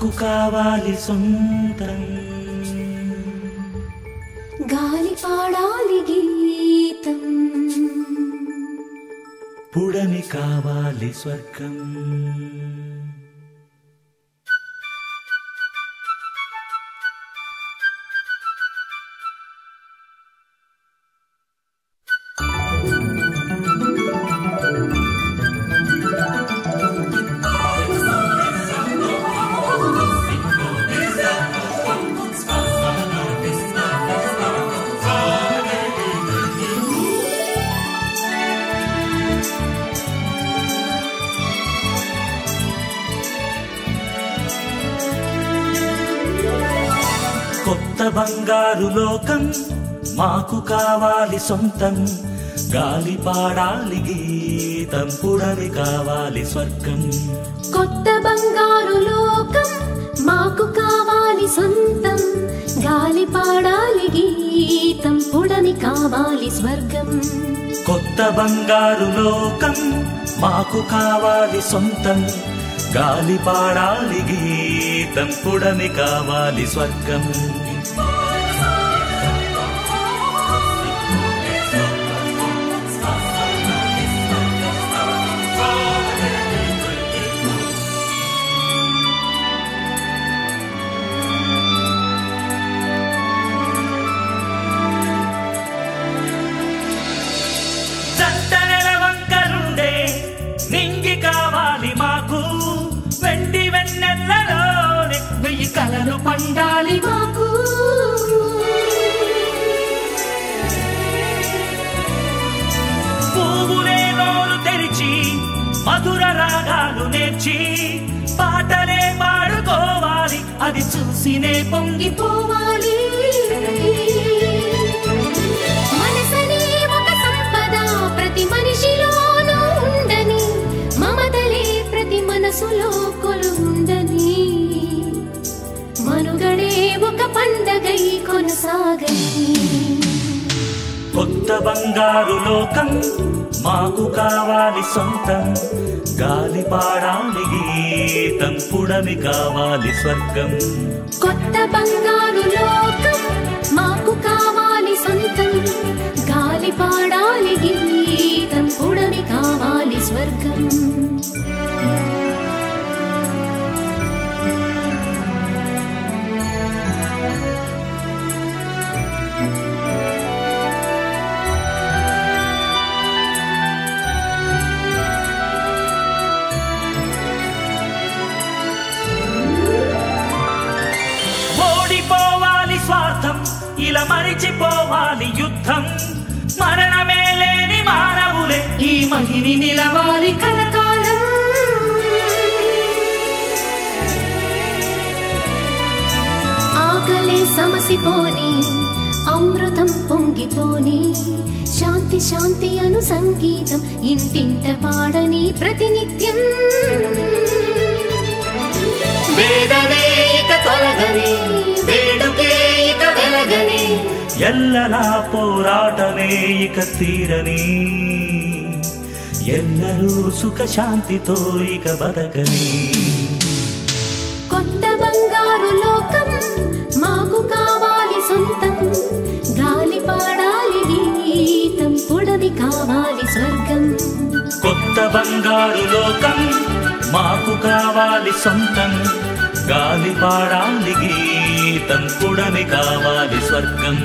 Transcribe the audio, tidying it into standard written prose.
మాకు కావాలి సొంతం గాలి పాడాలి గీతం పుడమి కావాలి స్వర్గం కొత్త బంగారు లోకం మాకు కావాలి సొంతం గాలి పాడాలి గీతం పుడమి కావాలి స్వర్గం కొత్త బంగారు లోకం మాకు కావాలి సొంతం గాలి పాడాలి గీతం పుడమి కావాలి స్వర్గం కొత్త బంగారు లోకం మాకు కావాలి సొంతం గాలి పాడాలి గీతం పుడమి కావాలి స్వర్గం నింగి కావాలి మాకు వెండి వెన్నెల్లలోనే వెయ్యి కలలు పండాలి మాకు పువ్వులే నోరు తెరిచి మధుర రాగాలు నేర్చి పాటలే పాడుకోవాలి అది చూసినే పొంగిపోవాలి మనసనే ఒక సంపద ప్రతి మనిషిలోనూ ఉండని మమతలే ప్రతి మనసులో కొలుండని మనుగడే ఒక పండగై కొనసాగని కొత్త బంగారు లోకం మాకు కావాలి సొంతం గాలి పాడాలి గీతం పుడమి కావాలి స్వర్గం కొత్త బంగారు లోకం మాకు కావాలి సొంతం గాలి పాడాలి గీతం పుడమి కావాలి స్వర్గం ఓడిపోవాలి స్వార్థం ఇలా మరిచిపోవాలి యుద్ధం మరణమే లేని మానవులే ఈ మహిని నిలవాలి కలకాలం ఆకలే సమసిపోని అమృతం పొంగిపోని శాంతి శాంతి అను సంగీతం ఇంటింట పాడని ప్రతినిత్యం వేదనే ఇక తొలగని వేడుకే ఇక వెలగని ఎల్లలా పోరాటమే ఇక తీరని ఎల్లరూ సుఖ శాంతితో ఇక బతకని కొత్త బంగారు లోకం మాకు కావాలి సొంతం గాలి పాడాలి గీతం పుడమి కావాలి స్వర్గం కొత్త బంగారు లోకం మాకు కావాలి సొంతం గాలి పాడాలి గీతం పుడమి కావాలి స్వర్గం